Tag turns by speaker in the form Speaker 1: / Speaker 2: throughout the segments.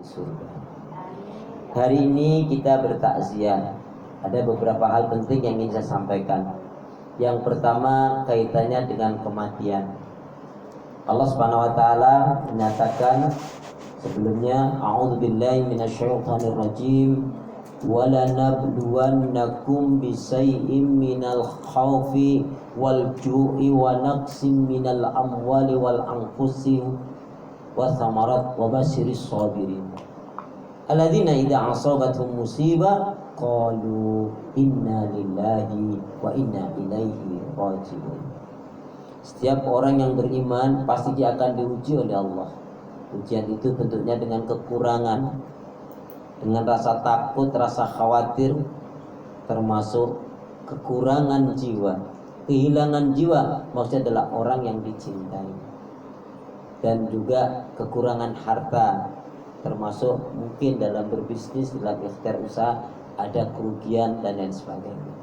Speaker 1: surga. Hari ini kita bertakziah. Ada beberapa hal penting yang ingin saya sampaikan. Yang pertama kaitannya dengan kematian. Allah Subhanahu wa taala menyatakan sebelumnya, a'udzubillahi minasyaitonir rajim, wala nabluwannakum bisay'im minal khaufi wal ju'i wa naqsim minal amwali wal anfusi wathamarat wa basyiris sabirin alladzina idza asabatuhum musibah qalu inna lillahi wa inna ilaihi raji'un. Setiap orang yang beriman pasti dia akan diuji oleh Allah. Ujian itu bentuknya dengan kekurangan, dengan rasa takut, rasa khawatir, termasuk kekurangan jiwa, kehilangan jiwa, maksudnya adalah orang yang dicintai, dan juga kekurangan harta, termasuk mungkin dalam berbisnis, dalam ikhtiar usaha ada kerugian dan lain sebagainya.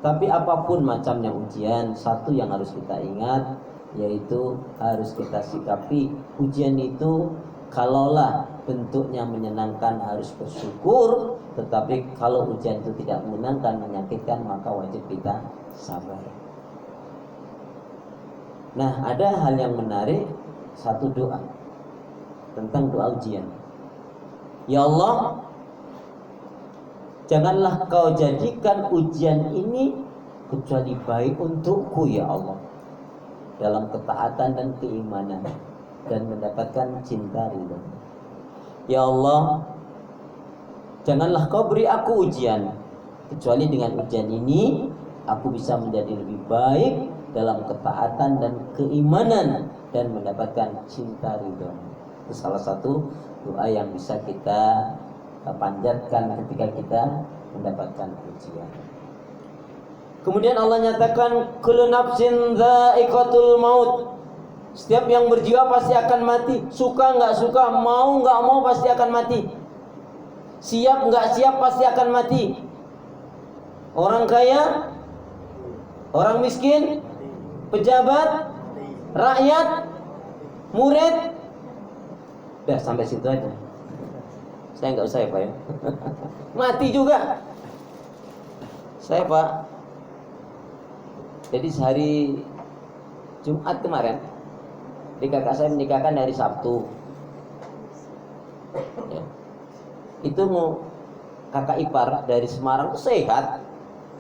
Speaker 1: Tapi apapun macamnya ujian, satu yang harus kita ingat, yaitu harus kita sikapi ujian itu. Kalaulah bentuknya menyenangkan harus bersyukur, tetapi kalau ujian itu tidak menyenangkan, menyakitkan, maka wajib kita sabar. Nah, ada hal yang menarik, satu doa tentang doa ujian. Ya Allah, janganlah kau jadikan ujian ini kecuali baik untukku ya Allah, dalam ketaatan dan keimanan dan mendapatkan cinta ridho. Ya Allah, janganlah kau beri aku ujian kecuali dengan ujian ini aku bisa menjadi lebih baik dalam ketaatan dan keimanan dan mendapatkan cinta ridho. Itu salah satu doa yang bisa kita panjatkan ketika kita mendapatkan ujian. Kemudian Allah nyatakan kullu nafsin dha'iqatul maut. Setiap yang berjiwa pasti akan mati. Suka nggak suka, mau nggak mau pasti akan mati. Siap nggak siap pasti akan mati. Orang kaya, orang miskin, pejabat, rakyat, murid. Udah sampai situ aja. Saya nggak usah ya Pak ya. Mati juga. Saya Pak. Jadi sehari Jumat kemarin, di kakak saya menikahkan hari Sabtu ya. Itu mau kakak ipar dari Semarang tuh sehat,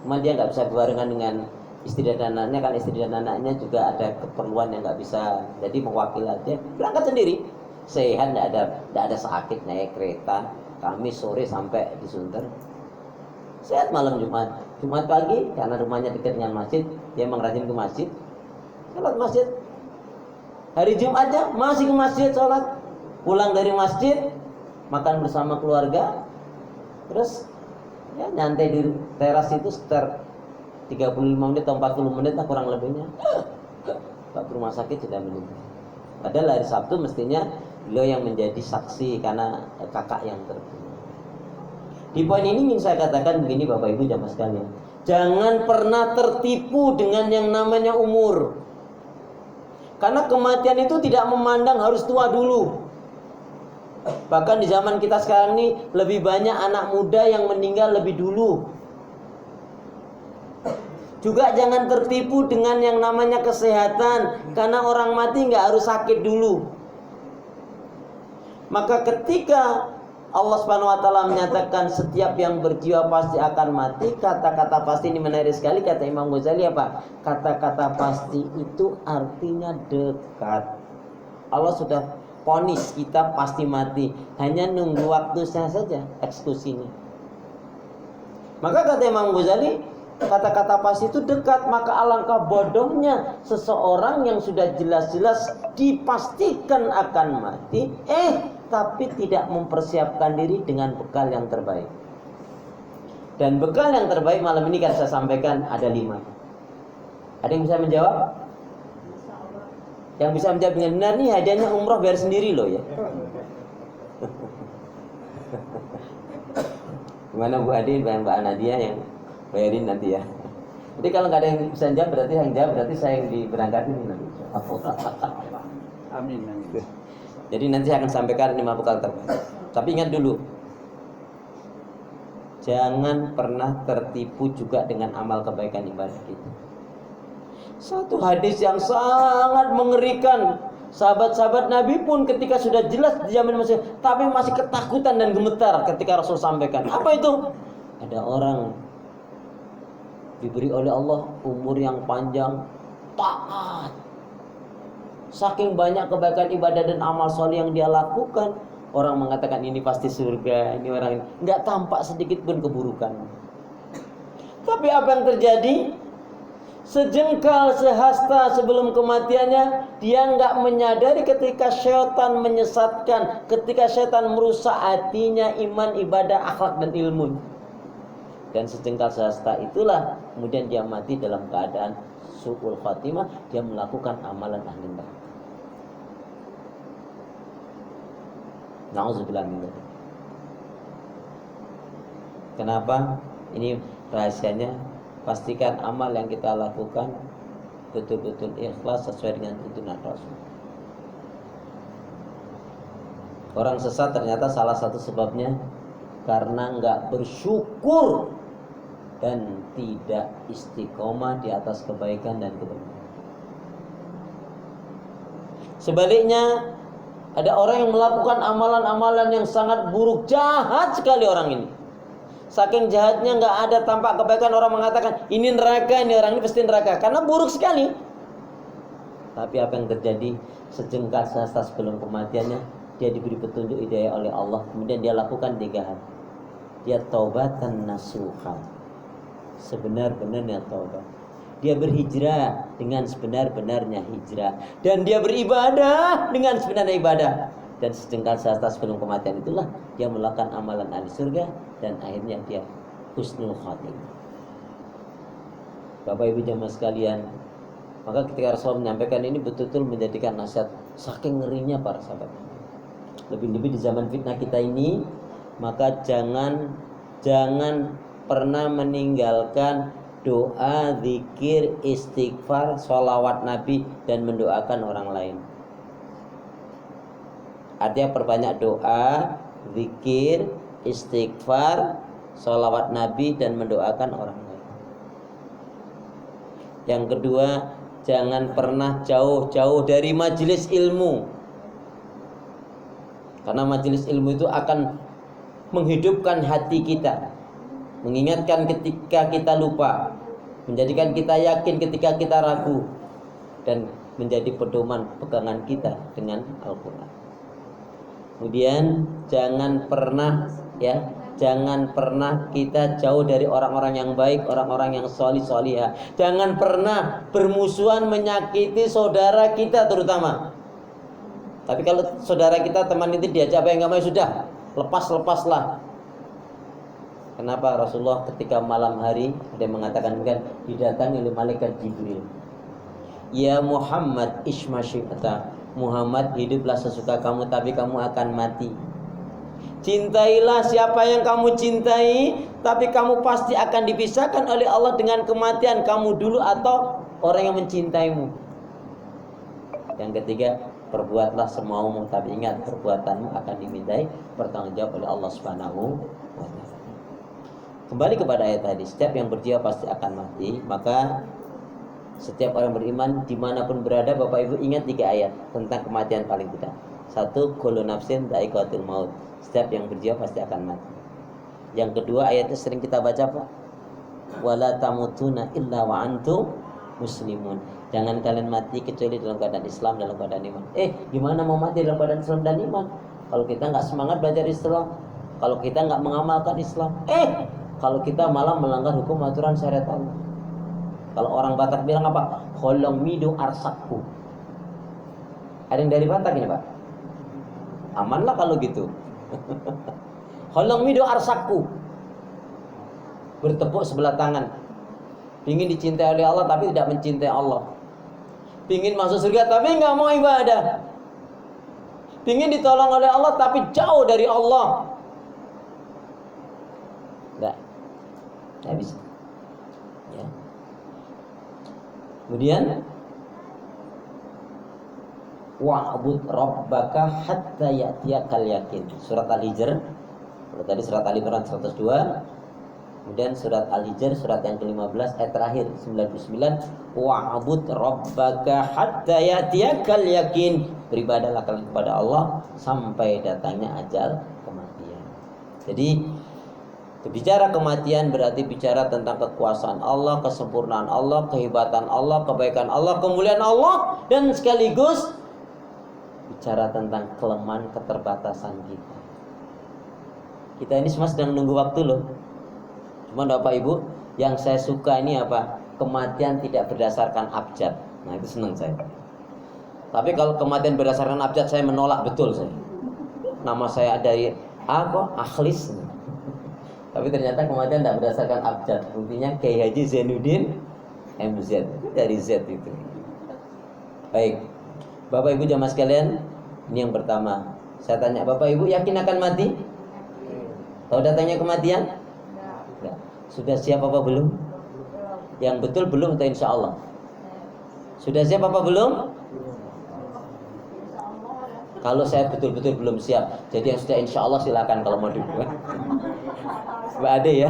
Speaker 1: cuma dia nggak bisa barengan dengan istri dan anaknya, kan istri dan anaknya juga ada keperluan yang nggak bisa, jadi mewakil aja berangkat sendiri. Sehat, nggak ada sakit, naik kereta Kamis sore sampai di Sunter. Sehat malam Jumat pagi karena rumahnya dekat dengan masjid, dia emang rajin ke masjid, sholat masjid. Hari Jumatnya masih ke masjid sholat, pulang dari masjid makan bersama keluarga, terus ya nyantai di teras itu sekitar 35 menit atau 40 menit lah kurang lebihnya. Pak rumah sakit sudah meninggal. Padahal hari Sabtu mestinya beliau yang menjadi saksi karena kakak yang terbunuh. Di poin ini ingin saya katakan begini Bapak Ibu jamaah sekalian, jangan pernah tertipu dengan yang namanya umur. Karena kematian itu tidak memandang harus tua dulu. Bahkan di zaman kita sekarang ini lebih banyak anak muda yang meninggal lebih dulu. Juga jangan tertipu dengan yang namanya kesehatan, karena orang mati nggak harus sakit dulu. Maka ketika Allah Subhanahu wa taala menyatakan setiap yang berjiwa pasti akan mati, kata-kata pasti ini menarik sekali, kata Imam Ghazali apa? Kata-kata pasti itu artinya dekat. Allah sudah vonis kita pasti mati, hanya nunggu waktunya saja eksekusi ini. Maka kata Imam Ghazali, kata-kata pasti itu dekat, maka alangkah bodohnya seseorang yang sudah jelas-jelas dipastikan akan mati, tapi tidak mempersiapkan diri dengan bekal yang terbaik. Dan bekal yang terbaik malam ini kan saya sampaikan ada 5. Ada yang bisa menjawab? Yang bisa menjawab dengan benar nih hadiahnya umroh bayar sendiri loh ya. Gimana Bu Adi dan Mbak Nadia yang bayarin nanti ya. Jadi kalau nggak ada yang bisa jawab berarti saya yang diberangkatin nanti. Amin. Jadi nanti saya akan sampaikan 5 bekal terbaik. Tapi ingat dulu, jangan pernah tertipu juga dengan amal kebaikan ibadah kita. Satu hadis yang sangat mengerikan. Sahabat-sahabat Nabi pun ketika sudah jelas dijamin masih, tapi masih ketakutan dan gemetar ketika Rasul sampaikan. Apa itu? Ada orang diberi oleh Allah umur yang panjang, taat. Saking banyak kebaikan ibadah dan amal soleh yang dia lakukan, orang mengatakan ini pasti surga, ini orang ini. Nggak tampak sedikit pun keburukan. Tapi apa yang terjadi? Sejengkal sehasta sebelum kematiannya, dia nggak menyadari ketika syaitan menyesatkan, ketika syaitan merusak hatinya, iman, ibadah, akhlak dan ilmu. Dan sejengkal sehasta itulah kemudian dia mati dalam keadaan su'ul khatimah, dia melakukan amalan ahli neraka. Na'udzubillah min dzalik. Kenapa? Ini rahasianya. Pastikan amal yang kita lakukan betul-betul ikhlas sesuai dengan tuntunan Rasul. Orang sesat ternyata salah satu sebabnya karena nggak bersyukur dan tidak istiqomah di atas kebaikan dan kebenaran. Sebaliknya, ada orang yang melakukan amalan-amalan yang sangat buruk, jahat sekali orang ini. Saking jahatnya nggak ada tampak kebaikan, orang mengatakan ini neraka, ini orang ini pasti neraka, karena buruk sekali. Tapi apa yang terjadi? Sejengkal sehasta sebelum kematiannya, dia diberi petunjuk hidayah oleh Allah. Kemudian dia lakukan 3 hal. Dia taubatan nasuha, sebenar-benarnya taubat. Dia berhijrah dengan sebenar-benarnya hijrah, dan dia beribadah dengan sebenarnya ibadah. Dan sejengkal sehasta sebelum kematian itulah dia melakukan amalan ahli surga, dan akhirnya dia husnul khatimah. Bapak Ibu jamaah sekalian, maka ketika Rasulullah menyampaikan ini betul-betul menjadikan nasihat. Saking ngerinya para sahabat. Lebih-lebih di zaman fitnah kita ini, maka jangan pernah meninggalkan doa, zikir, istighfar, sholawat Nabi, dan mendoakan orang lain. Artinya perbanyak doa, zikir, istighfar, sholawat Nabi, dan mendoakan orang lain. Yang kedua, jangan pernah jauh-jauh dari majelis ilmu. Karena majelis ilmu itu akan menghidupkan hati kita, mengingatkan ketika kita lupa, menjadikan kita yakin ketika kita ragu, dan menjadi pedoman pegangan kita dengan Al-Quran. Kemudian jangan pernah kita jauh dari orang-orang yang baik, orang-orang yang solihah. Jangan pernah bermusuhan menyakiti saudara kita terutama. Tapi kalau saudara kita, teman itu diajak apa yang nggak mau, sudah lepaslah. Kenapa? Rasulullah ketika malam hari dia mengatakan kan, didatangi oleh malaikat Jibril. Ya Muhammad isma syi'ta, Muhammad hiduplah sesuka kamu, tapi kamu akan mati. Cintailah siapa yang kamu cintai, tapi kamu pasti akan dipisahkan oleh Allah dengan kematian, kamu dulu atau orang yang mencintaimu. Yang ketiga, perbuatlah semaumu, tapi ingat perbuatanmu akan dimintai pertanggungjawab oleh Allah Subhanahu wa ta'ala. Kembali kepada ayat tadi, setiap yang berjiwa pasti akan mati. Maka setiap orang beriman dimanapun berada, Bapak Ibu ingat 3 ayat tentang kematian paling tidak. 1, kullu nafsin dha'iqatul maut, setiap yang berjiwa pasti akan mati. Yang kedua, ayatnya sering kita baca, Pak, wala tamutuna illa wa antum muslimun, jangan kalian mati kecuali dalam keadaan Islam, dalam keadaan iman. Gimana mau mati dalam keadaan Islam dan iman kalau kita nggak semangat belajar Islam, kalau kita nggak mengamalkan Islam, kalau kita malah melanggar hukum aturan syariat Allah. Kalau orang Batak bilang apa? Holong mido arsakku. Ada yang dari Batak ini, Pak? Amanlah kalau gitu. Holong mido arsakku. Bertepuk sebelah tangan. Pingin dicintai oleh Allah tapi tidak mencintai Allah. Pingin masuk surga tapi nggak mau ibadah. Pingin ditolong oleh Allah tapi jauh dari Allah. Nggak bisa. Ya. Kemudian wa'bud rabbaka hatta ya'tiyakal yakin. Surat Al-Hijr. Tadi surat Al-Imran 102. Kemudian surat Al-Hijr surat yang ke-15 ayat terakhir 99, wa'bud rabbaka hatta ya'tiyakal yakin. Beribadahlah kalian kepada Allah sampai datangnya ajal kematian. Jadi bicara kematian berarti bicara tentang kekuasaan Allah, kesempurnaan Allah, kehebatan Allah, kebaikan Allah, kemuliaan Allah, dan sekaligus bicara tentang kelemahan, keterbatasan kita. Kita ini semua sedang menunggu waktu loh. Cuma Bapak Ibu, yang saya suka ini apa? Kematian tidak berdasarkan abjad. Nah itu senang saya. Tapi kalau kematian berdasarkan abjad, saya menolak betul saya. Nama saya dari Akhlis. Tapi ternyata kematian tidak berdasarkan abjad. Buktinya Kiai Haji Zainuddin MZ, dari Z itu. Baik, Bapak Ibu jamaah sekalian, ini yang pertama. Saya tanya, Bapak Ibu yakin akan mati? Tahu datangnya kematian? Enggak. Sudah siap apa belum? Yang betul belum atau insya Allah? Sudah siap apa belum? Kalau saya betul-betul belum siap, jadi yang sudah insya Allah silakan kalau mau dibuat. Mbak Ade ya.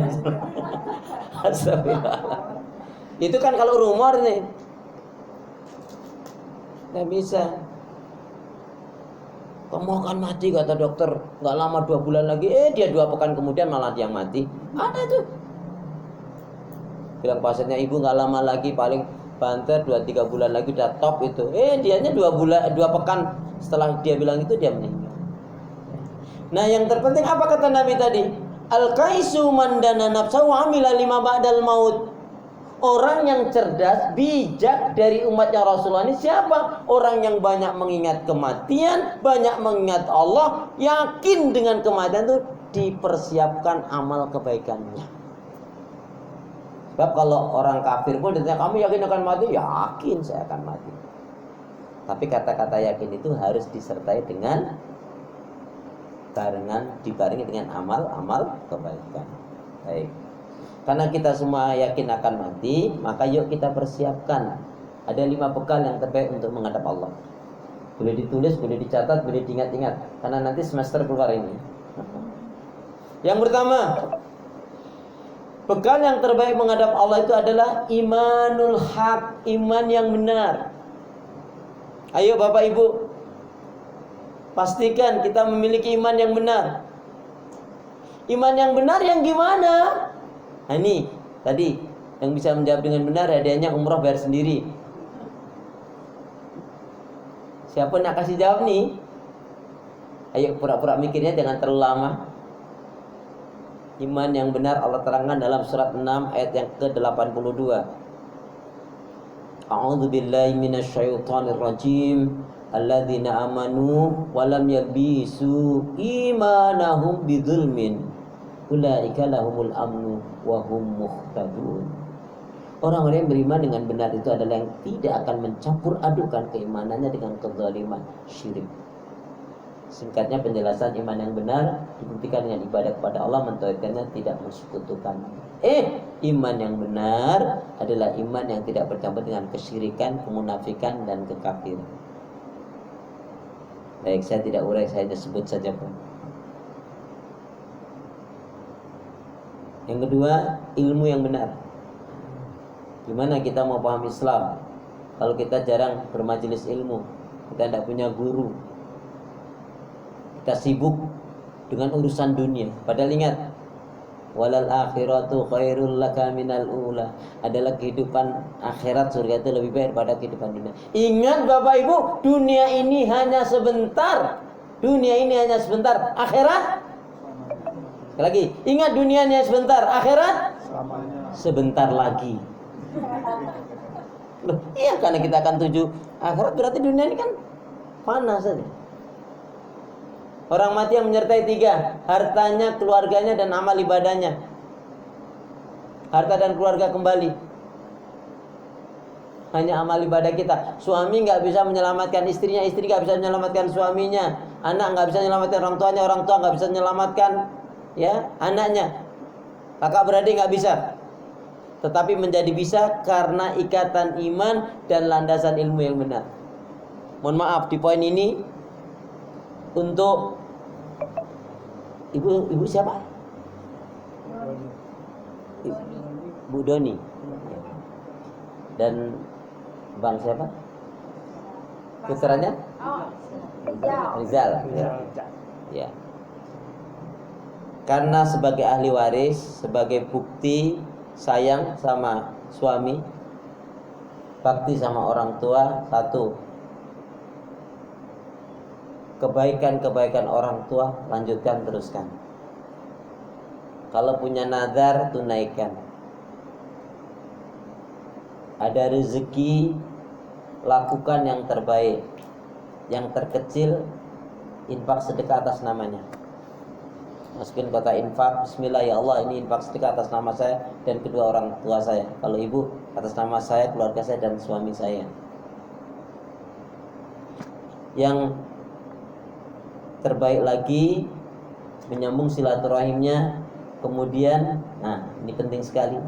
Speaker 1: Itu kan kalau rumor nih. Nggak bisa. Kamu akan mati kata dokter, nggak lama 2 bulan lagi, dia 2 pekan kemudian malah dia mati. Ada tuh. Bilang pasiennya, ibu nggak lama lagi, paling banter 2-3 bulan lagi udah top itu. Dianya 2 pekan setelah dia bilang itu dia meninggal. Nah yang terpenting apa kata Nabi tadi? Al-kaisu mandana nafsahu amila lima ba'dal maut. Orang yang cerdas, bijak dari umatnya Rasulullah ini siapa? Orang yang banyak mengingat kematian, banyak mengingat Allah, yakin dengan kematian itu dipersiapkan amal kebaikannya. Sebab kalau orang kafir pun ditanya, kamu yakin akan mati? Yakin saya akan mati. Tapi kata-kata yakin itu harus disertai dengan dibarengi dengan amal-amal kebaikan. Baik. Karena kita semua yakin akan mati, maka yuk kita persiapkan. Ada 5 bekal yang terbaik untuk menghadap Allah. Boleh ditulis, boleh dicatat, boleh diingat-ingat. Karena nanti semester keluar ini. Yang pertama, bekal yang terbaik menghadap Allah itu adalah imanul haq, iman yang benar. Ayo Bapak Ibu, pastikan kita memiliki iman yang benar. Iman yang benar yang gimana? Nah ini tadi yang bisa menjawab dengan benar hadiahnya umroh bayar sendiri. Siapa nak kasih jawab nih? Ayo pura-pura mikirnya jangan terlalu lama. Iman yang benar Allah terangkan dalam surat 6 ayat yang ke-82. A'udzu billahi minasyaitonir rajim. Alladzina amanu wa lam yalbisu imanahum bidzulmin ulaika lahumul amnu wa hum muhtadun. Orang-orang yang beriman dengan benar itu adalah yang tidak akan mencampur adukan keimanannya dengan kezaliman, syirik. Singkatnya penjelasan iman yang benar dibuktikan dengan ibadah kepada Allah, mentauhidkannya, tidak mensekutukan. Iman yang benar adalah iman yang tidak bercampur dengan kesyirikan, kemunafikan dan kekafiran. Baik, saya tidak urai, saya hanya sebut saja Pak. Yang kedua, ilmu yang benar. Gimana kita mau paham Islam kalau kita jarang bermajelis ilmu, kita tidak punya guru, kita sibuk dengan urusan dunia. Padahal ingat, walal akhiratu khairul laka minal ula. Adalah kehidupan akhirat, surga itu lebih baik daripada kehidupan dunia. Ingat Bapak Ibu, dunia ini hanya sebentar. Dunia ini hanya sebentar. Akhirat lagi. Ingat dunia ini hanya sebentar. Akhirat sebentar lagi. Loh, iya karena kita akan tuju akhirat, berarti dunia ini kan panas saja. Orang mati yang menyertai 3, hartanya, keluarganya, dan amal ibadahnya. Harta dan keluarga kembali. Hanya amal ibadah kita. Suami nggak bisa menyelamatkan istrinya, istri nggak bisa menyelamatkan suaminya, anak nggak bisa menyelamatkan orang tuanya, orang tua nggak bisa menyelamatkan anaknya, kakak beradik nggak bisa. Tetapi menjadi bisa karena ikatan iman dan landasan ilmu yang benar. Mohon maaf di poin ini untuk ibu siapa? Bu Doni. Dan Bang siapa? Putranya? Rizal. Ya. Karena sebagai ahli waris, sebagai bukti sayang sama suami, bakti sama orang tua, satu, kebaikan-kebaikan orang tua lanjutkan, teruskan. Kalau punya nazar, tunaikan. Ada rezeki, lakukan yang terbaik. Yang terkecil, infak sedekah atas namanya. Masukin kota infak, bismillah ya Allah, ini infak sedekah atas nama saya dan kedua orang tua saya. Kalau ibu, atas nama saya, keluarga saya dan suami saya. Yang terbaik lagi, menyambung silaturahimnya. Kemudian, nah ini penting sekali,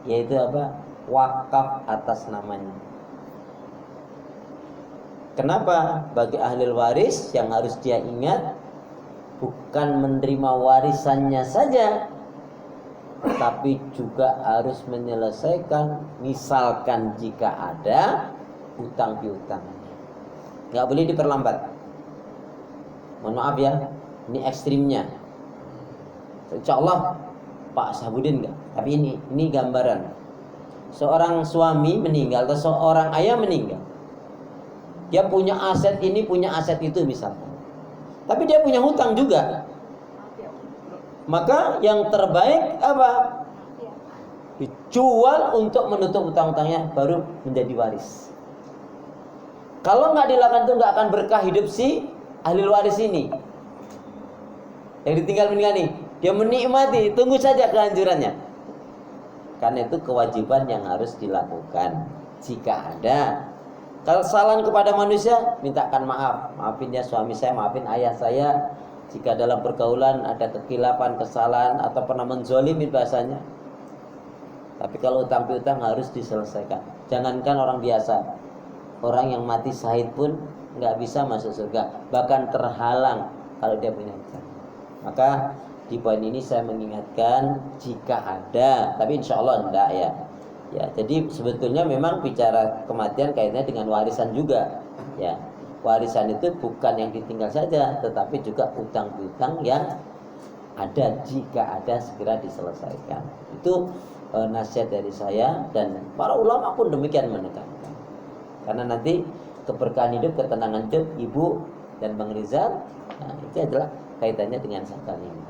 Speaker 1: yaitu apa? Wakaf atas namanya. Kenapa? Bagi ahli waris yang harus dia ingat, bukan menerima warisannya saja, tetapi juga harus menyelesaikan, misalkan jika ada utang piutang. Nggak boleh diperlambat. Mohon maaf ya, ini ekstrimnya. Insya Allah Pak Sahabudin enggak. Tapi ini gambaran. Seorang suami meninggal atau seorang ayah meninggal. Dia punya aset ini, punya aset itu misalnya. Tapi dia punya hutang juga. Maka yang terbaik apa? Dijual untuk menutup hutang-hutangnya, baru menjadi waris. Kalau nggak dilakukan itu nggak akan berkah hidup si ahli waris ini. Yang ditinggal meninggal nih, dia menikmati, tunggu saja kehancurannya. Karena itu kewajiban yang harus dilakukan. Jika ada kesalahan kepada manusia, mintakan maaf. Maafin ya suami saya, maafin ayah saya. Jika dalam pergaulan ada kekilapan, kesalahan, atau pernah menzolimi bahasanya. Tapi kalau utang piutang harus diselesaikan. Jangankan orang biasa, orang yang mati syahid pun nggak bisa masuk surga, bahkan terhalang kalau dia punya utang. Maka di poin ini saya mengingatkan, jika ada, tapi insya Allah enggak ya. Ya, jadi sebetulnya memang bicara kematian kaitannya dengan warisan juga. Ya, warisan itu bukan yang ditinggal saja, tetapi juga utang piutang yang ada, jika ada segera diselesaikan. Itu nasihat dari saya, dan para ulama pun demikian menekankan. Karena nanti keberkahan hidup, ketenangan hidup ibu dan Bang Rizal, nah, itu adalah kaitannya dengan zakat ini.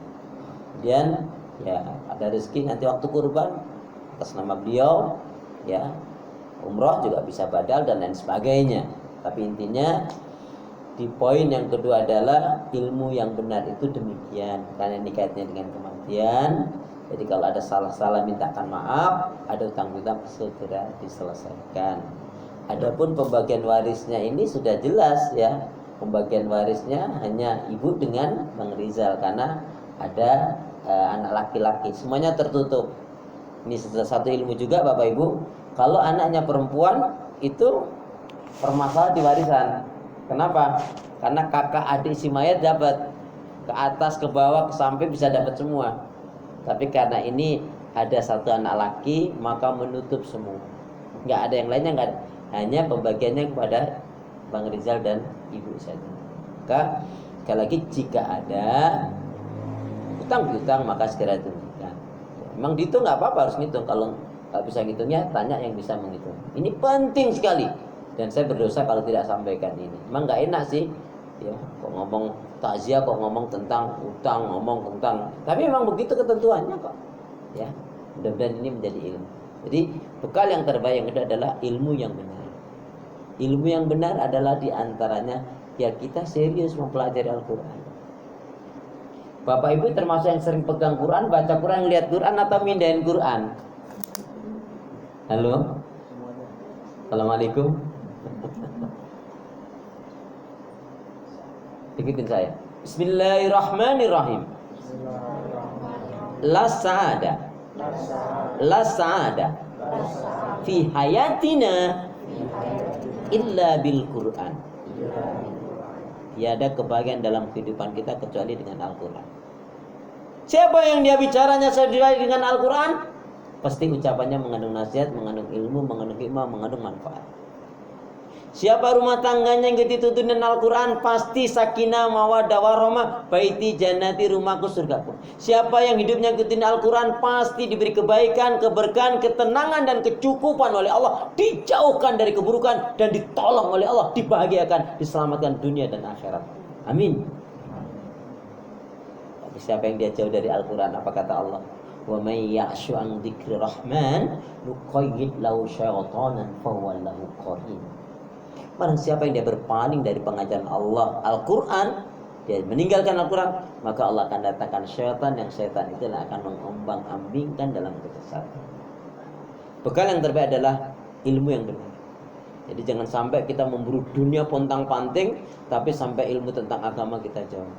Speaker 1: Kemudian ya ada rezeki nanti waktu kurban atas nama beliau, ya umroh juga bisa badal dan lain sebagainya. Tapi intinya di poin yang kedua adalah ilmu yang benar itu demikian, karena ini kaitannya dengan kematian. Jadi kalau ada salah-salah mintakan maaf, ada utang-utang segera diselesaikan. Adapun pembagian warisnya ini sudah jelas ya. Pembagian warisnya hanya ibu dengan Bang Rizal, karena ada anak laki-laki, semuanya tertutup. Ini satu ilmu juga Bapak Ibu. Kalau anaknya perempuan itu permasalahan di warisan. Kenapa? Karena kakak adik si mayat dapat, ke atas, ke bawah, ke samping bisa dapat semua. Tapi karena ini ada satu anak laki, maka menutup semua. Nggak ada yang lainnya, nggak ada. Hanya pembagiannya kepada Bang Rizal dan ibu saja. Maka sekali lagi, jika ada utang-utang maka segera tunaikan. Memang dihitung nggak apa-apa, harus ngitung. Kalau nggak bisa ngitungnya, tanya yang bisa menghitung. Ini penting sekali. Dan saya berdosa kalau tidak sampaikan ini. Memang nggak enak sih, ya, kok ngomong takziah, kok ngomong tentang utang, ngomong tentang. Tapi memang begitu ketentuannya kok. Ya, mudah-mudahan ini menjadi ilmu. Jadi bekal yang terbaik yang kedua adalah ilmu yang benar. Ilmu yang benar adalah diantaranya ya kita serius mempelajari Al-Quran. Bapak Ibu termasuk yang sering pegang Quran, baca Quran, lihat Quran, atau mindahin Quran? Halo? Assalamualaikum. Ikutin saya. Bismillahirrahmanirrahim. La sa'ada fi hayatina illa bil Quran. Tiada kebahagiaan dalam kehidupan kita kecuali dengan Al-Quran. Siapa yang dia bicaranya sesuai dengan Al-Quran, pasti ucapannya mengandung nasihat, mengandung ilmu, mengandung hikmah, mengandung manfaat. Siapa rumah tangganya yang dituntun dengan Al-Quran, pasti sakinah, mawaddah, warahmah, baiti jannati, rumahku surgaku. Siapa yang hidupnya ikutin Al-Quran, pasti diberi kebaikan, keberkahan, ketenangan, dan kecukupan oleh Allah. Dijauhkan dari keburukan dan ditolong oleh Allah, dibahagiakan, diselamatkan dunia dan akhirat. Amin. Tapi siapa yang dia jauh dari Al-Quran, apa kata Allah? Wa may ya'shu an dzikri rahman nuqayyid lahu syaitanan fahuwa lahu qarin. Barang siapa yang dia berpaling dari pengajaran Allah Al-Quran, dia meninggalkan Al-Quran, maka Allah akan datangkan syaitan, yang syaitan itu akan mengombang-ambingkan dalam kesesatan. Bekal yang terbaik adalah ilmu yang benar. Jadi jangan sampai kita memburu dunia pontang-panting, tapi sampai ilmu tentang agama kita jauh.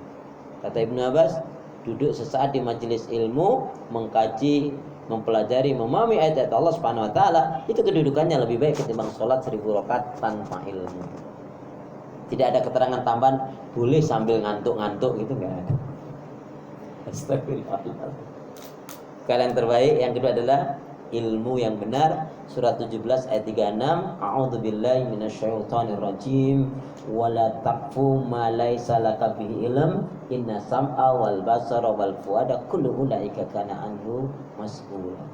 Speaker 1: Kata Ibnu Abbas, duduk sesaat di majelis ilmu, mengkaji, mempelajari, memahami ayat-ayat Allah Subhanahu wa taala, itu kedudukannya lebih baik ketimbang sholat 1000 rakaat tanpa ilmu. Tidak ada keterangan tambahan boleh sambil ngantuk-ngantuk, gitu enggak ada. Astagfirullah. Kalian terbaik yang kedua adalah ilmu yang benar. Surat 17 ayat 36, a'udzubillahi minasyaitonir rajim, wala taqfu ma laisa laka bihi ilm, inna sam'a wal basara wal fuada kullu ulaika kana anhu mas'ula.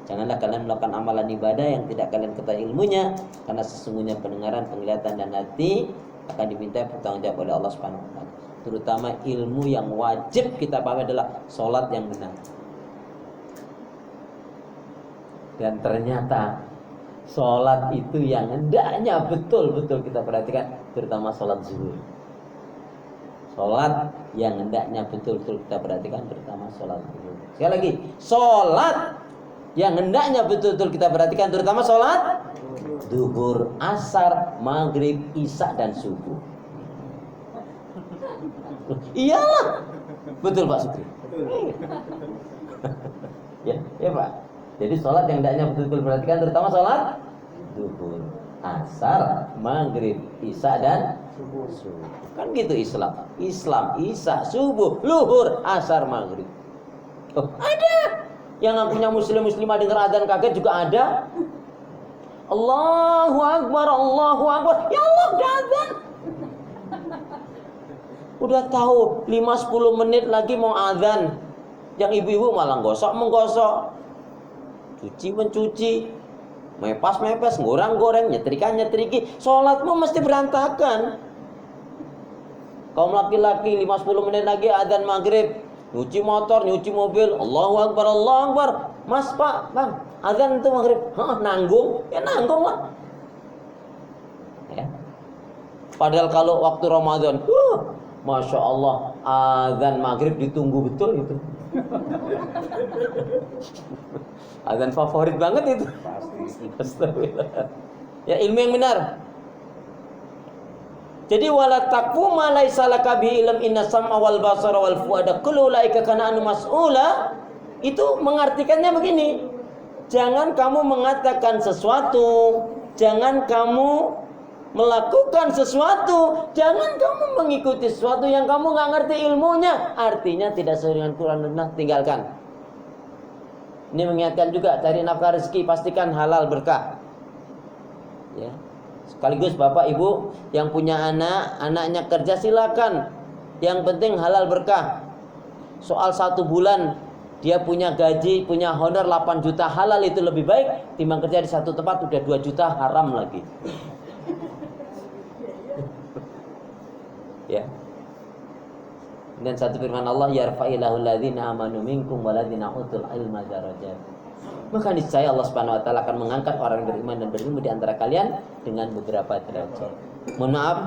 Speaker 1: Janganlah kalian melakukan amalan ibadah yang tidak kalian ketahui ilmunya, karena sesungguhnya pendengaran, penglihatan, dan hati akan diminta pertanggungjawab oleh Allah Subhanahu wa taala. Terutama ilmu yang wajib kita pahami adalah salat yang benar. Dan ternyata sholat itu yang hendaknya betul-betul kita perhatikan, terutama sholat zuhur. Sholat yang hendaknya betul-betul kita perhatikan, terutama sholat zuhur. Sekali lagi, sholat yang hendaknya betul-betul kita perhatikan, terutama sholat zuhur, asar, maghrib, isya, dan subuh. Iyalah, betul Pak Sukri. Ya Pak. Jadi sholat yang hendaknya betul-betul perhatikan, terutama sholat zuhur, asar, maghrib, isya, dan subuh. Kan gitu Islam, isya, subuh, luhur, asar, maghrib. Oh, ada yang ngakunya muslimah dengar adzan kaget juga ada. Allahu Akbar, Allahu Akbar, ya Allah udah adzan. Udah tahu 5-10 menit lagi mau adzan. Yang ibu-ibu malah menggosok, mencuci, mepes, goreng, nyetriki, sholatmu mesti berantakan. Kaum laki-laki 5-10 menit lagi adzan maghrib, nyuci motor, nyuci mobil, Allahu Akbar, Allahu Akbar. Mas Pak, Bang, adzan itu maghrib. Nanggung? Ya nanggung lah. Ya. Padahal kalau waktu Ramadan, Masya Allah, adzan maghrib ditunggu betul itu. Adzan favorit banget itu. Astagfirullah. Ya, ilmu yang benar. Jadi wala taqfu ma laisa laka bi ilm, inna sam'a wal basara wal fuada kullu ulaika kana anhu mas'ula. Itu mengartikannya begini. Jangan kamu mengatakan sesuatu, jangan kamu melakukan sesuatu, jangan kamu mengikuti sesuatu yang kamu nggak ngerti ilmunya. Artinya tidak sesuai dengan Quran dan Sunnah, tinggalkan. Ini mengingatkan juga, cari nafkah rezeki pastikan halal berkah. Ya. Sekaligus bapak ibu yang punya anaknya kerja silakan. Yang penting halal berkah. Soal 1 bulan dia punya gaji, punya honor 8 juta, halal itu lebih baik timbang kerja di satu tempat udah 2 juta haram lagi. Ya. Dan satu firman Allah, yarfa'illahu alladzina amanu minkum walladzina utul ilma darajat. Maka niscaya Allah Subhanahu wa taala akan mengangkat orang yang beriman dan berilmu di antara kalian dengan beberapa derajat. Mohon maaf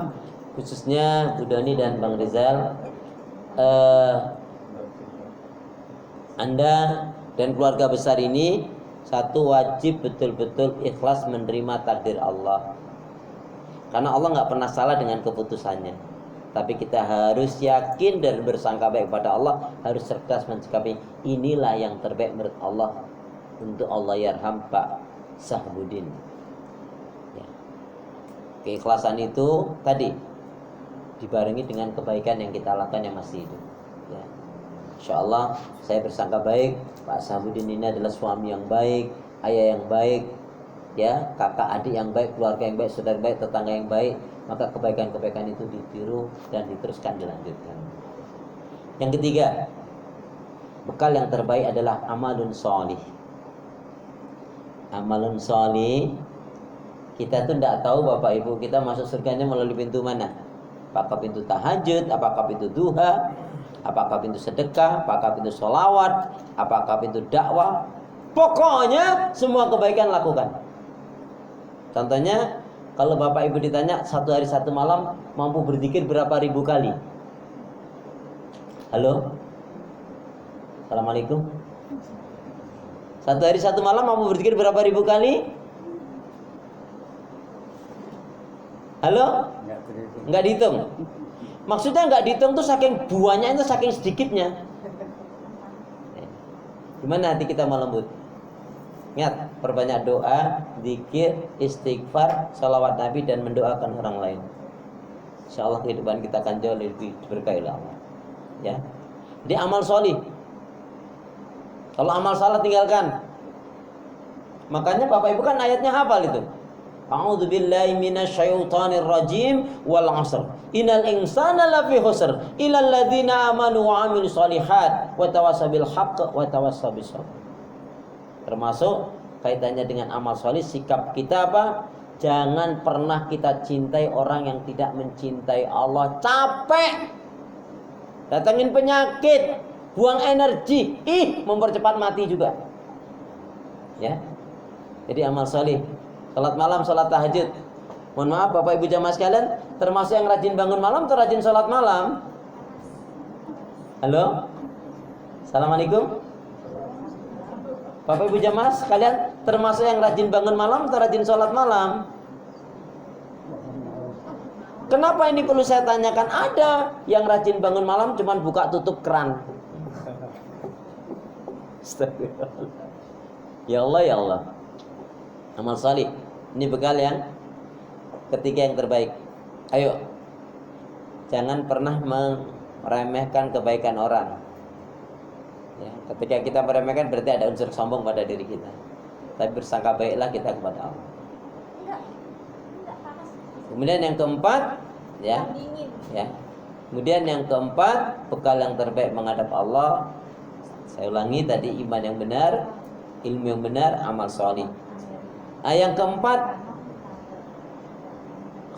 Speaker 1: khususnya Bu Doni dan Bang Rizal, Anda dan keluarga besar ini satu wajib betul-betul ikhlas menerima takdir Allah. Karena Allah nggak pernah salah dengan keputusannya. Tapi kita harus yakin dan bersangka baik pada Allah, harus cerdas mensikapi inilah yang terbaik menurut Allah untuk Allah yarham Pak Sahbudin. Ya. Keikhlasan itu tadi dibarengi dengan kebaikan yang kita lakukan yang masih hidup. Ya. Insyaallah saya bersangka baik Pak Sahabudin ini adalah suami yang baik, ayah yang baik, ya, kakak adik yang baik, keluarga yang baik, saudara baik, tetangga yang baik. Maka kebaikan-kebaikan itu ditiru dan diteruskan, dilanjutkan. Yang ketiga, bekal yang terbaik adalah amalun sholih. Amalun sholih, kita tuh tidak tahu Bapak Ibu kita masuk surganya melalui pintu mana. Apakah pintu tahajud, apakah pintu duha, apakah pintu sedekah, apakah pintu sholawat, apakah pintu dakwah. Pokoknya semua kebaikan lakukan. Contohnya, kalau Bapak Ibu ditanya satu hari satu malam mampu berzikir berapa ribu kali? Halo? Assalamualaikum. Satu hari satu malam mampu berzikir berapa ribu kali? Halo? Enggak dihitung. Maksudnya enggak dihitung tuh saking buahnya itu saking sedikitnya. Gimana hati kita mau lembut? Ingat, perbanyak doa, zikir, istighfar, salawat Nabi dan mendoakan orang lain. Insyaallah kehidupan kita akan jauh lebih berkah oleh Allah. Ya. Jadi amal solih. Kalau amal salah tinggalkan. Makanya Bapak Ibu kan ayatnya hafal itu. A'udzu billahi minasyaitonir rajim wal 'asr. Innal insana lafi khusr illal ladzina amanu wa 'amilus shalihat wa tawassaw bil haqq wa tawassaw bis sabr. Termasuk kaitannya dengan amal soleh, sikap kita apa? Jangan pernah kita cintai orang yang tidak mencintai Allah. Capek, datangin penyakit, buang energi, mempercepat mati juga. Ya. Jadi amal soleh, salat malam, salat tahajud. Mohon maaf Bapak Ibu jamaah sekalian, termasuk yang rajin bangun malam atau rajin salat malam? Halo? Assalamualaikum. Bapak Ibu jamaah sekalian, termasuk yang rajin bangun malam atau rajin salat malam? Kenapa ini perlu saya tanyakan? Ada yang rajin bangun malam cuman buka tutup keran. Ya Allah, ya Allah. Amal salih. Ini bekal yang ketiga yang terbaik. Ayo, jangan pernah meremehkan kebaikan orang. Ya, ketika kita meremehkan berarti ada unsur sombong pada diri kita. Tapi bersangka baiklah kita kepada Allah. Kemudian yang keempat, ya. Kemudian yang keempat, bekal yang terbaik menghadap Allah. Saya ulangi tadi, iman yang benar, ilmu yang benar, amal salih. Yang keempat,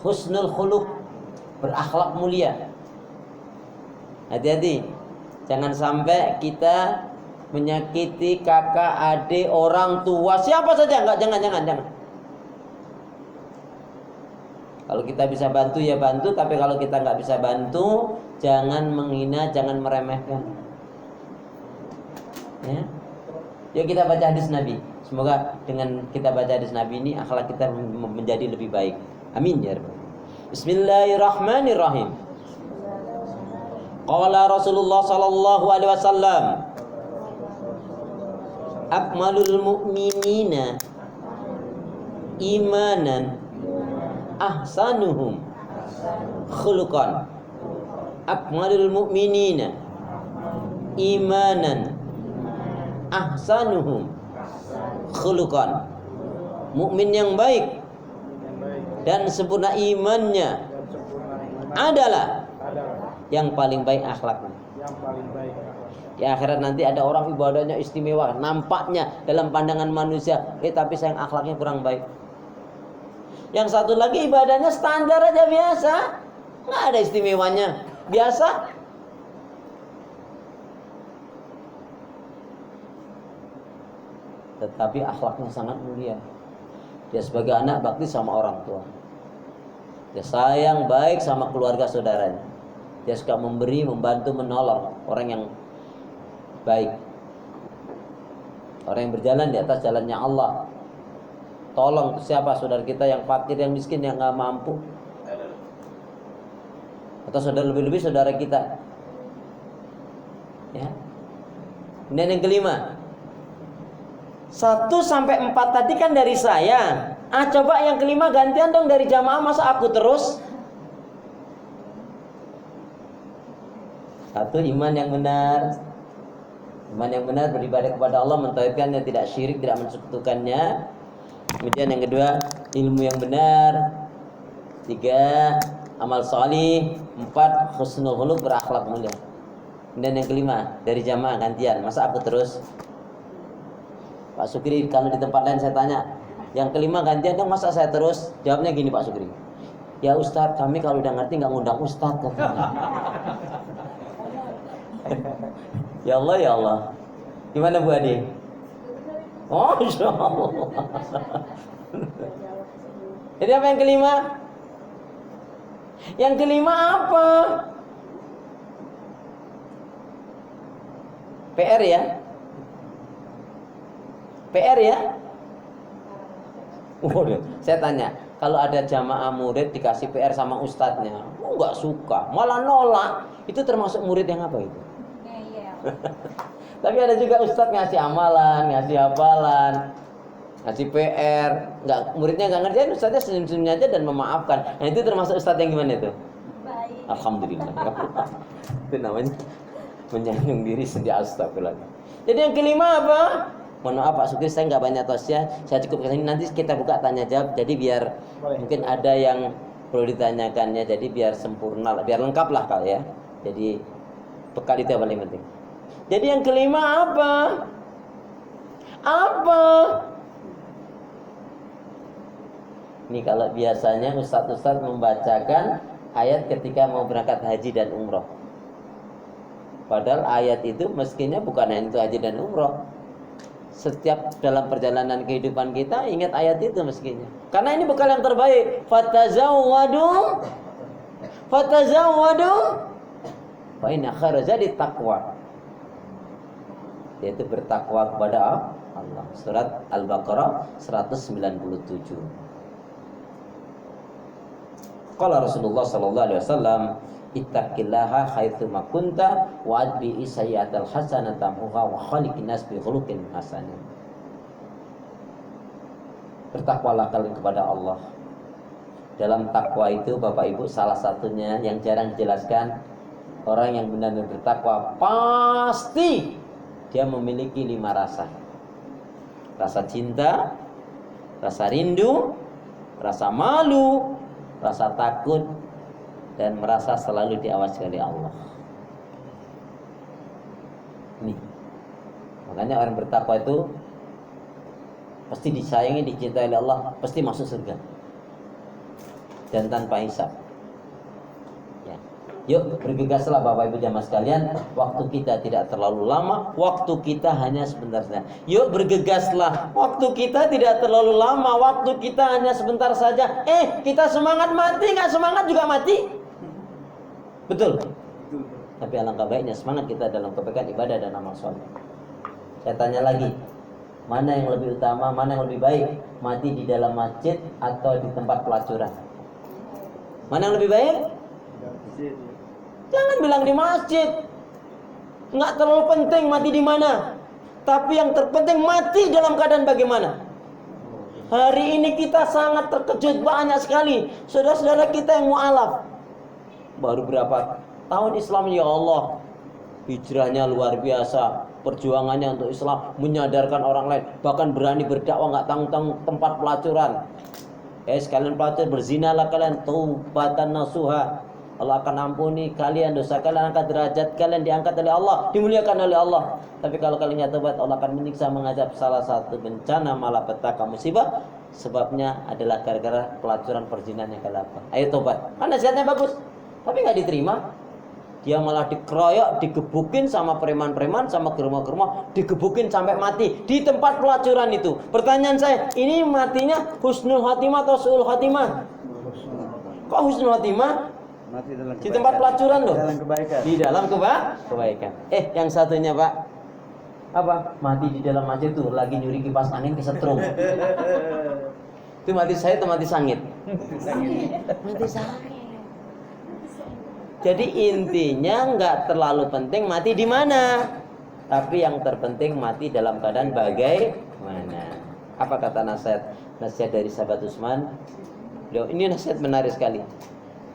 Speaker 1: husnul khuluq, berakhlak mulia. Hati-hati, jangan sampai kita menyakiti kakak, adik, orang tua, siapa saja. Jangan. Kalau kita bisa bantu ya bantu, tapi kalau kita nggak bisa bantu, jangan menghina, jangan meremehkan. Ya. Yuk kita baca hadis Nabi. Semoga dengan kita baca hadis Nabi ini akhlak kita menjadi lebih baik. Amin ya rabbal. Bismillahirrahmanirrahim. Qala Rasulullah sallallahu alaihi wasallam, akmalul mu'minina imanan ahsanuhum khuluqan. Akmalul mu'minina imanan ahsanuhum khuluqan. Mukmin yang baik dan sempurna imannya adalah yang paling baik akhlaknya. Di akhirat nanti ada orang ibadahnya istimewa, nampaknya dalam pandangan manusia, tapi sayang akhlaknya kurang baik. Yang satu lagi ibadahnya standar aja biasa, nggak ada istimewanya, biasa. Tetapi akhlaknya sangat mulia. Dia sebagai anak bakti sama orang tua. Dia sayang baik sama keluarga saudaranya. Dia suka memberi, membantu, menolong orang yang baik. Orang yang berjalan di atas jalannya Allah. Tolong siapa saudara kita yang fakir, yang miskin, yang gak mampu. Atau saudara lebih-lebih saudara kita. Ya. Kemudian yang kelima, 1 sampai 4 tadi kan dari saya. Coba yang kelima gantian dong dari jamaah, masa aku terus? Satu, iman yang benar. Iman yang benar, beribadah kepada Allah, mentauhidkannya, tidak syirik, tidak mensekutukannya. Kemudian yang kedua, ilmu yang benar. 3, amal salih. 4, husnul khuluq, berakhlak mulia. Dan yang kelima, dari jamaah gantian, masa aku terus? Pak Sukri, kalau di tempat lain saya tanya, yang kelima gantian dong, masa saya terus? Jawabnya gini Pak Sukri, ya Ustadz, kami kalau udah ngerti nggak ngundang Ustadz. Ya Allah, ya Allah. Gimana Bu Adi? Oh, Insya Allah. Jadi apa yang kelima? Yang kelima apa? PR ya? PR ya? Waduh, saya tanya, kalau ada jamaah murid dikasih PR sama ustadznya, nggak suka, malah nolak, itu termasuk murid yang apa itu? Tapi ada juga ustadz ngasih amalan, ngasih hafalan, ngasih PR, muridnya nggak ngerjain, ustadznya senyum-senyum aja dan memaafkan. Nah itu termasuk ustadz yang gimana itu? Baik. Alhamdulillah. Itu namanya menyanjung diri sendiri, astagfirullah. Jadi yang kelima apa? Mohon maaf Pak Sukri, saya nggak banyak tausiah, saya cukup kesini, nanti kita buka tanya jawab, jadi biar mungkin ada yang perlu ditanyakannya, jadi biar sempurna, biar lengkap lah kalau ya. Jadi bekal itu yang paling penting. Jadi yang kelima apa? Apa? Ini kalau biasanya ustadz-ustadz membacakan ayat ketika mau berangkat haji dan umroh. Padahal ayat itu meskinya bukan hanya itu haji dan umroh. Setiap dalam perjalanan kehidupan kita ingat ayat itu meskinya. Karena ini bekal yang terbaik. Fatazawwadu fa inna khairaz zadi taqwa. Yaitu bertakwa kepada Allah. Surat Al-Baqarah 197. Qala Rasulullah sallallahu alaihi wasallam, ittaqillaha haitsu ma kunta wa adbi sayyi'atal hasanata muha wa khaliqin nas bi khuluqin hasanin. Bertakwalah kalian kepada Allah. Dalam takwa itu Bapak Ibu salah satunya yang jarang dijelaskan, orang yang benar-benar bertakwa pasti dia memiliki 5 rasa. Rasa cinta, rasa rindu, rasa malu, rasa takut, dan merasa selalu diawasi oleh Allah. Nih, makanya orang bertakwa itu pasti disayangi, dicintai oleh Allah, pasti masuk surga dan tanpa hisab. Ya. Yuk bergegaslah Bapak Ibu jamaah sekalian, waktu kita tidak terlalu lama, waktu kita hanya sebentar saja. Yuk bergegaslah, waktu kita tidak terlalu lama, waktu kita hanya sebentar saja. Kita semangat mati, nggak semangat juga mati. Betul. Tapi alangkah baiknya semangat kita dalam kebaikan ibadah dan amal soleh. Saya tanya lagi, mana yang lebih utama, mana yang lebih baik, mati di dalam masjid atau di tempat pelacuran? Mana yang lebih baik? Jangan bilang di masjid. Nggak terlalu penting mati di mana. Tapi yang terpenting mati dalam keadaan bagaimana. Hari ini kita sangat terkejut banyak sekali saudara-saudara kita yang mu'alaf. Baru berapa tahun Islam, ya Allah, hijrahnya luar biasa, perjuangannya untuk Islam, menyadarkan orang lain, bahkan berani berdakwah nggak tanggung-tanggung tempat pelacuran. Sekalian pelacur, berzinalah kalian, taubatan nasuha, Allah akan ampuni kalian, dosa kalian angkat, derajat kalian diangkat oleh Allah, dimuliakan oleh Allah. Tapi kalau kalian nggak tobat, Allah akan menyiksa, mengazab. Salah satu bencana malapetaka musibah sebabnya adalah gara-gara pelacuran, perzinahan yang kalian lakukan. Ayo tobat, kan nasihatnya bagus, tapi nggak diterima. Dia malah dikeroyok, digebukin sama preman-preman, sama germo-germo, digebukin sampai mati di tempat pelacuran itu. Pertanyaan saya, ini matinya husnul khotimah atau su'ul khotimah? Kok husnul khotimah?
Speaker 2: Mati dalam
Speaker 1: di tempat pelacuran loh.
Speaker 2: Dalam kebaikan.
Speaker 1: Di dalam kebaikan. Yang satunya Pak, apa? Mati di dalam masjid tuh lagi nyuri kipas angin kesetrum. Itu mati saya atau mati sangit? Mati sangit. Jadi intinya nggak terlalu penting mati di mana, tapi yang terpenting mati dalam keadaan bagaimana. Apa kata nasihat dari sahabat Utsman? Beliau, ini nasihat menarik sekali.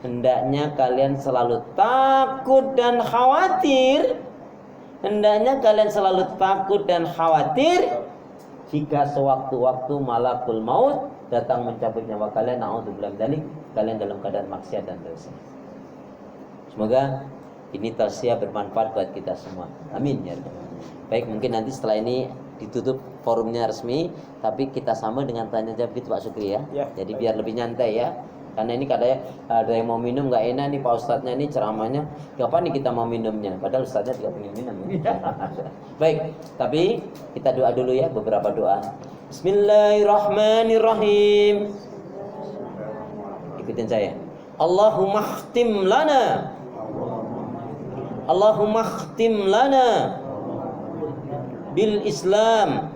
Speaker 1: Hendaknya kalian selalu takut dan khawatir. Hendaknya kalian selalu takut dan khawatir jika sewaktu-waktu malakul maut datang mencabut nyawa kalian. Na'udzubillah min dzalik, kalian dalam keadaan maksiat dan dosa. Semoga ini tausiah bermanfaat buat kita semua. Amin ya rabbal alamin. Baik, mungkin nanti setelah ini ditutup forumnya resmi, tapi kita sama dengan tanya jawab gitu Pak Sukri ya. Jadi biar lebih nyantai ya. Karena ini katanya ada yang mau minum nggak enak nih Pak Ustadznya ini ceramahnya. Kapan nih kita mau minumnya? Padahal Ustadznya juga pengen minum ya. Baik, tapi kita doa dulu ya, beberapa doa. Bismillahirrahmanirrahim. Ikutin saya. Allahumma khtim lana. Allahumma khtim lana bil Islam